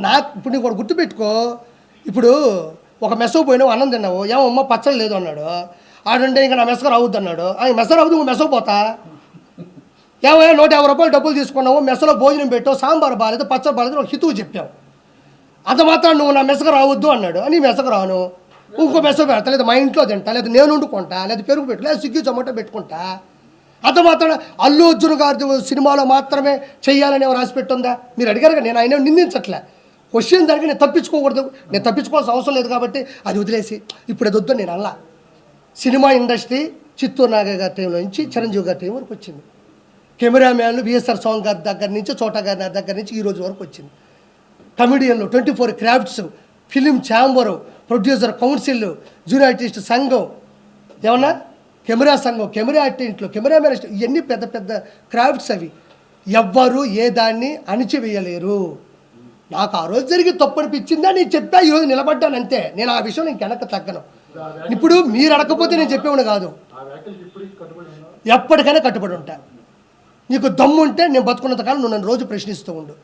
నాకు ఇప్పుడు నీకు గుర్తుపెట్టుకో, ఇప్పుడు ఒక మెసకు పోయినావు, అన్నం తిన్నావు, ఏమమ్మా పచ్చడి లేదు అన్నాడు. ఆడంటే ఇంకా నా మెసకు రావద్దు అన్నాడు. మెస రావద్దు, నువ్వు మెసకు పోతా. ఏమో 150 రూపాయలు డబ్బులు తీసుకున్నావు, మెసలో భోజనం పెట్టావు, సాంబార్ బాగాలేదు, పచ్చడి బాగాలేదు, ఒక హితువు చెప్పావు. అంత మాత్రం నువ్వు నా మెసకు రావద్దు అన్నాడు. నీ మెసకు రాను, ఇంకో మెసకు పెడతా, లేదా మా ఇంట్లో తింటా, లేదా నేను వండుకుంటా, లేదా పెరుగు పెట్టు, లేదా స్విగ్గీ జొమాటో పెట్టుకుంటా. అంత మాత్రం అల్లు అర్జున్ గారి సినిమాలో మాత్రమే చెయ్యాలని ఎవరు రాసి పెట్టుందా? మీరు అడిగారు, నేను ఆయన నిందించట్లే. క్వశ్చన్ దానికి నేను తప్పించుకోకూడదు, నేను తప్పించుకోవాల్సిన అవసరం లేదు కాబట్టి అది వదిలేసి ఇప్పుడు అది వద్దు నేను అలా. సినిమా ఇండస్ట్రీ చిత్తూరు నాగయ్య గారి టైంలో నుంచి చిరంజీవి గారి టైం వరకు వచ్చింది. కెమెరామ్యాన్లు విఎస్ఆర్ స్వామి గారి దగ్గర నుంచి, చోటా గారి దగ్గర నుంచి ఈ రోజు వరకు వచ్చింది. కమిడియన్లు, 24 crafts, film chamber, producer council, junior artist సంఘం, ఏమన్నా కెమెరా సంఘం, కెమెరా ఆర్టిస్టులు, కెమెరామెన్, ఇవన్నీ పెద్ద పెద్ద క్రాఫ్ట్స్. అవి ఎవ్వరూ ఏ దాన్ని అణిచివేయలేరు. నాకు ఆ రోజు జరిగి తప్పు అనిపించిందా నేను చెప్పా, ఈరోజు నిలబడ్డాను అంతే. నేను ఆ విషయం నేను వెనక్కి తగ్గను. ఇప్పుడు మీరు అడగకపోతే నేను చెప్పేవాడు కాదు, ఎప్పటికైనా కట్టుబడి ఉంటా. నీకు దమ్ము ఉంటే నేను బతుకున్నంత కాలం నువ్వు నన్ను రోజు ప్రశ్నిస్తూ ఉండు.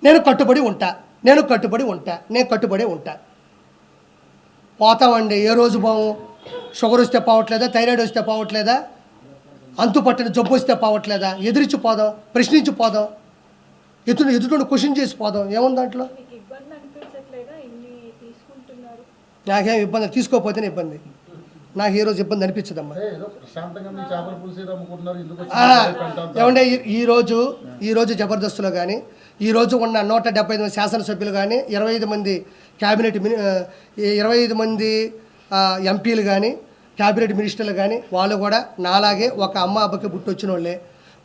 నేను కట్టుబడి ఉంటా, నేను కట్టుబడి ఉంటా, నేను కట్టుబడి ఉంటా. పోతామండి, ఏ రోజు బాము. షుగర్ వస్తే పోవట్లేదా, థైరాయిడ్ వస్తే పోవట్లేదా, అంతు పట్టిన జబ్బు వస్తే పోవట్లేదా, ఎదిరించి పోదాం, ప్రశ్నించి పోదాం, ఎదుటి క్వశ్చన్ చేసి పోదాం. ఏముంది దాంట్లో? నాకేం ఇబ్బంది, తీసుకోకపోతేనే ఇబ్బంది. నాకు ఏ రోజు ఇబ్బంది అనిపించదమ్మా. ఏమంటే ఈరోజు జబర్దస్త్లో కానీ, ఈరోజు ఉన్న 175 మంది శాసనసభ్యులు కానీ, 25 మంది క్యాబినెట్ 25 మంది ఎంపీలు కానీ, క్యాబినెట్ మినిస్టర్లు కానీ, వాళ్ళు కూడా నాలాగే ఒక అమ్మ అబ్బకి పుట్టొచ్చిన వాళ్ళే.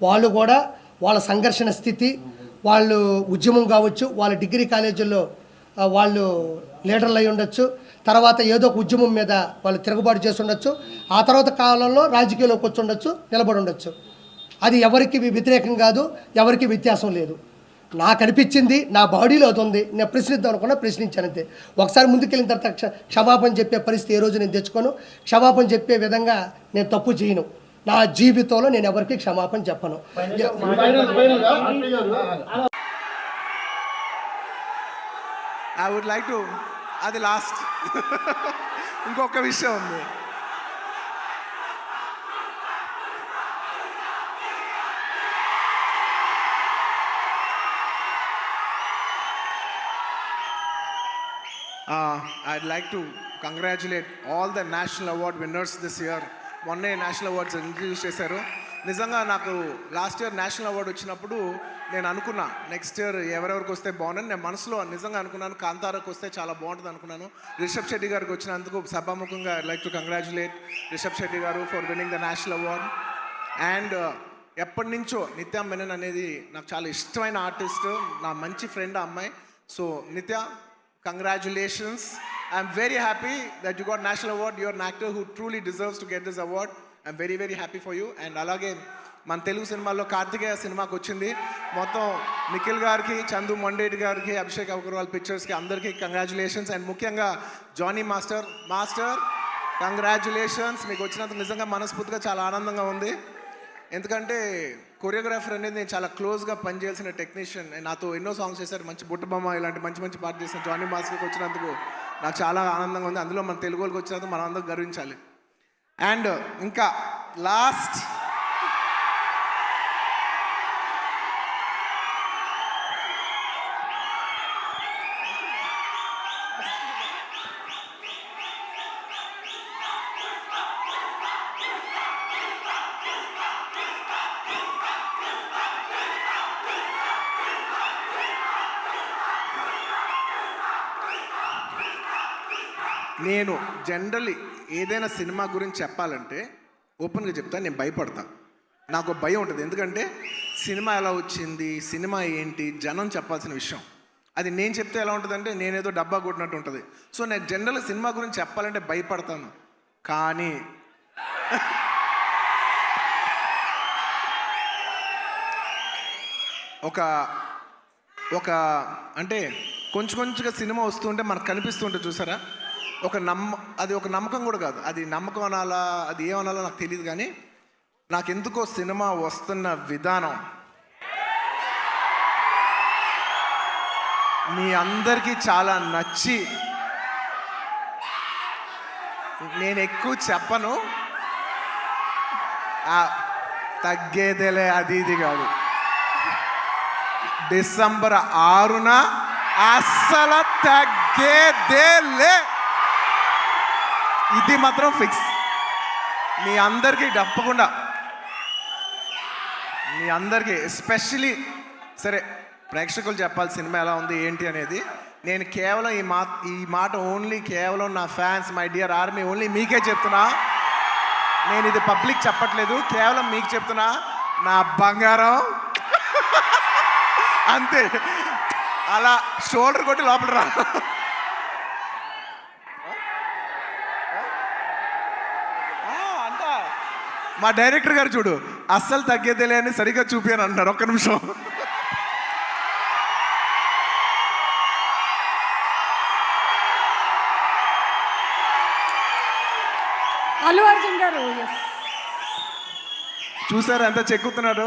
వాళ్ళు కూడా వాళ్ళ సంఘర్షణ స్థితి, వాళ్ళు ఉద్యమం కావచ్చు, వాళ్ళ డిగ్రీ కాలేజీల్లో వాళ్ళు లీడర్లు అయి ఉండొచ్చు, తర్వాత ఏదో ఒక ఉద్యమం మీద వాళ్ళు తిరుగుబాటు చేసి ఉండొచ్చు, ఆ తర్వాత కాలంలో రాజకీయాల్లోకి వచ్చి ఉండొచ్చు, నిలబడి ఉండొచ్చు. అది ఎవరికి వ్యతిరేకం కాదు, ఎవరికి వ్యత్యాసం లేదు. నాకు అనిపించింది, నా బాడీలో అవుతుంది, నేను ప్రశ్నిద్దాం అనుకున్నా, ప్రశ్నించాను అంతే. ఒకసారి ముందుకెళ్ళిన తర్వాత క్షమాపణ చెప్పే పరిస్థితి ఏ రోజు నేను తెచ్చుకోను. క్షమాపణ చెప్పే విధంగా నేను తప్పు చేయను. నా జీవితంలో నేను ఎవరికి క్షమాపణ చెప్పను. ఐ వుడ్ లైక్ టు, అది లాస్ట్ ఇంకొక విషయం ఉంది. I'd like to congratulate all the national award winners this year. మొన్నే నేషనల్ అవార్డ్స్ ఇంట్రడ్యూస్ చేశారు. నిజంగా నాకు లాస్ట్ ఇయర్ నేషనల్ అవార్డు వచ్చినప్పుడు నేను అనుకున్నా నెక్స్ట్ ఇయర్ ఎవరెవరికి వస్తే బాగుందని నేను మనసులో నిజంగా అనుకున్నాను. కాంతారాకు వస్తే చాలా బాగుంటుంది అనుకున్నాను. రిషబ్ శెట్టి గారికి వచ్చినందుకు సభాముఖంగా I like to congratulate Rishab Shetty garu for winning the national award. And ఎప్పటి నుంచో నిత్య మెనన్ అనేది నాకు చాలా ఇష్టమైన ఆర్టిస్ట్, నా మంచి ఫ్రెండ్ ఆ అమ్మాయి. సో నిత్య, congratulations. I'm very happy that you got national award. You're an actor who truly deserves to get this award. I'm very very happy for you. And అలాగే మన తెలుగు సినిమాల్లో కార్తికేయ సినిమాకి వచ్చింది. మొత్తం నిఖిల్ గారికి, చందు మొండేటి గారికి, అభిషేక్ అగర్వాల్ పిక్చర్స్కి అందరికీ కంగ్రాచులేషన్స్. అండ్ ముఖ్యంగా జానీ మాస్టర్ కంగ్రాచులేషన్స్. మీకు వచ్చినందుకు నిజంగా మనస్ఫూర్తిగా చాలా ఆనందంగా ఉంది. ఎందుకంటే కొరియోగ్రాఫర్ అనేది నేను చాలా క్లోజ్గా పనిచేయాల్సిన టెక్నీషియన్. నాతో ఎన్నో సాంగ్స్ చేశారు, మంచి బుట్టబొమ్మ ఇలాంటి మంచి మంచి పాట చేసిన జానీ మాస్టర్కి వచ్చినందుకు నాకు చాలా ఆనందంగా ఉంది. అందులో మన తెలుగు వాళ్ళకి వచ్చినందుకు మనం అందరూ గర్వించాలి. అండ్ ఇంకా లాస్ట్ నేను జనరల్లీ ఏదైనా సినిమా గురించి చెప్పాలంటే ఓపెన్గా చెప్తాను, నేను భయపడతాను. నాకు భయం ఉంటుంది. ఎందుకంటే సినిమా ఎలా వచ్చింది, సినిమా ఏంటి, జనం చెప్పాల్సిన విషయం. అది నేను చెప్తే ఎలా ఉంటుందంటే నేనేదో డబ్బా కొట్టినట్టు ఉంటుంది. సో నేను జనరల్గా సినిమా గురించి చెప్పాలంటే భయపడతాను. కానీ ఒక అంటే కొంచెంగా సినిమా వస్తుంటే మనకు కనిపిస్తుంటే చూసారా, అది ఒక నమ్మకం కూడా కాదు. అది నమ్మకం అనాలా, అది ఏమనాలో నాకు తెలియదు. కానీ నాకెందుకో సినిమా వస్తున్న విధానం మీ అందరికీ చాలా నచ్చి నేను ఎక్కువ చెప్పను, తగ్గేదేలే అది ఇది కాదు. డిసెంబర్ 6న అస్సలు తగ్గేదేలే, ఇది మాత్రం ఫిక్స్. మీ అందరికీ తప్పకుండా, మీ అందరికీ ఎస్పెషలీ సరే ప్రేక్షకులు చెప్పాలి సినిమా ఎలా ఉంది ఏంటి అనేది. నేను కేవలం ఈ మాట ఓన్లీ కేవలం నా fans, my dear army, only మీకే చెప్తున్నా. నేను ఇది పబ్లిక్ చెప్పట్లేదు, కేవలం మీకు చెప్తున్నా. నా బంగారం అంతే, అలా షోల్డర్ కొట్టి లోపల రా. అంతా మా డైరెక్టర్ గారు చూడు, అస్సలు తగ్గేదేలే అని సరిగ్గా చూపాను అంటున్నారు. ఒక్క నిమిషం. అల్లు అర్జున్ గారు చూసారు ఎంత చెక్కుతున్నారు.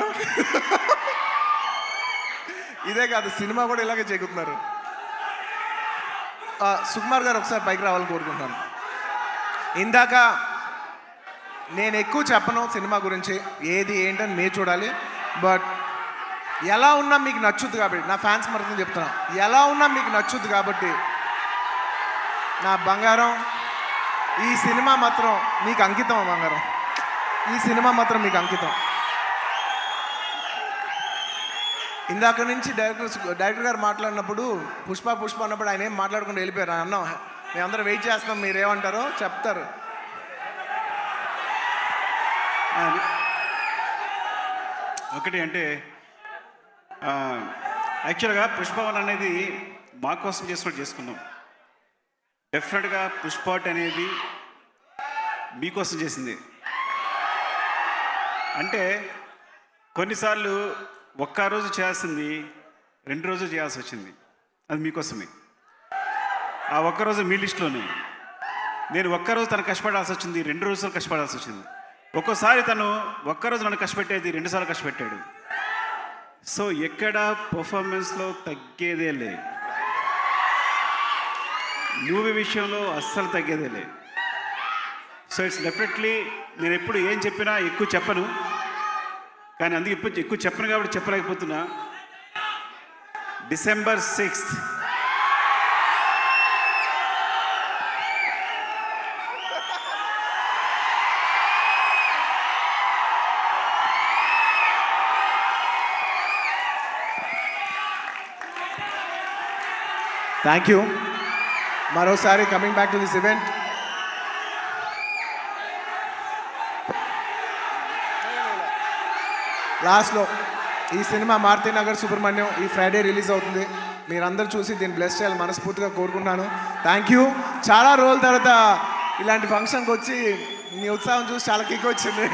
ఇదే కాదు, సినిమా కూడా ఇలాగే చెక్కుతున్నారు. సుకుమార్ గారు ఒకసారి పైకి రావాలని కోరుకుంటున్నాను. ఇందాక నేను ఎక్కువ చెప్పను సినిమా గురించి, ఏది ఏంటని మీరు చూడాలి. బట్ ఎలా ఉన్నా మీకు నచ్చుద్ది కాబట్టి, నా ఫ్యాన్స్ మరొకటి చెప్తున్నా, ఎలా ఉన్నా మీకు నచ్చుద్ది కాబట్టి నా బంగారం, ఈ సినిమా మాత్రం మీకు అంకితం. బంగారం, ఈ సినిమా మాత్రం మీకు అంకితం. ఇందాక నుంచి డైరెక్టర్ గారు మాట్లాడినప్పుడు పుష్ప అన్నప్పుడు ఆయన ఏం మాట్లాడుకుంటూ వెళ్ళిపోయారు. అన్నాం మేమందరం వెయిట్ చేస్తున్నాం, మీరేమంటారో చెప్తారు. ఒకటి అంటే యాక్చువల్గా పుష్పవన్ అనేది మా కోసం చేసుకున్నట్టు చేసుకున్నాం. డెఫినెట్గా పుష్పాట్ అనేది మీకోసం చేసింది. అంటే కొన్నిసార్లు ఒక్క రోజు చేయాల్సింది 2 రోజులు చేయాల్సి వచ్చింది, అది మీకోసమే. ఆ ఒక్కరోజు మీ లిస్టులోనే. నేను ఒక్కరోజు తను కష్టపడాల్సి వచ్చింది, 2 రోజులు కష్టపడాల్సి వచ్చింది. ఒక్కోసారి తను ఒక్కరోజు నన్ను కష్టపెట్టేది 2 సార్లు కష్టపెట్టాడు. సో ఎక్కడ పర్ఫార్మెన్స్లో తగ్గేదేలే, మూవీ విషయంలో అస్సలు తగ్గేదేలే. సో ఇట్స్ డెఫినెట్లీ నేను ఎప్పుడు ఏం చెప్పినా ఎక్కువ చెప్పను, కానీ అందుకే ఇప్పుడు ఎక్కువ చెప్పను కాబట్టి చెప్పలేకపోతున్నా. December 6th thank you. మరోసారి coming back to this event, లాస్ట్లో ఈ సినిమా మారుతినగర్ సుబ్రహ్మణ్యం ఈ ఫ్రైడే రిలీజ్ అవుతుంది. మీరందరూ చూసి దీన్ని బ్లెస్ చేయాలి మనస్ఫూర్తిగా కోరుకుంటున్నాను. Thank you. చాలా రోజుల తర్వాత ఇలాంటి ఫంక్షన్కి వచ్చి మీ ఉత్సాహం చూసి చాలా కిక్ వచ్చింది.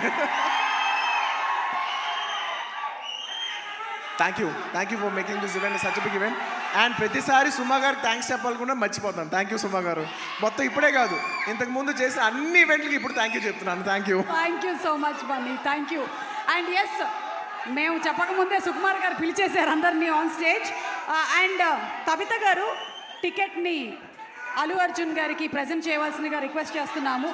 Thank you for making this event such big event. And ప్రతిసారి సుమా గారికి థ్యాంక్స్ చెప్పాలకుండా మర్చిపోతాను. థ్యాంక్ యూ సుమా గారు. మొత్తం ఇప్పుడే కాదు, ఇంతకుముందు చేసిన అన్ని ఈవెంట్లకి ఇప్పుడు థ్యాంక్ యూ చెప్తున్నాను. Thank you so much Bunny, thank you. And yes, మేము చెప్పకముందే సుకుమార్ గారు పిలిచేశారు అందరినీ ఆన్ స్టేజ్. అండ్ కవిత గారు టికెట్ని అల్లు అర్జున్ గారికి ప్రజెంట్ చేయవలసిందిగా రిక్వెస్ట్ చేస్తున్నాము.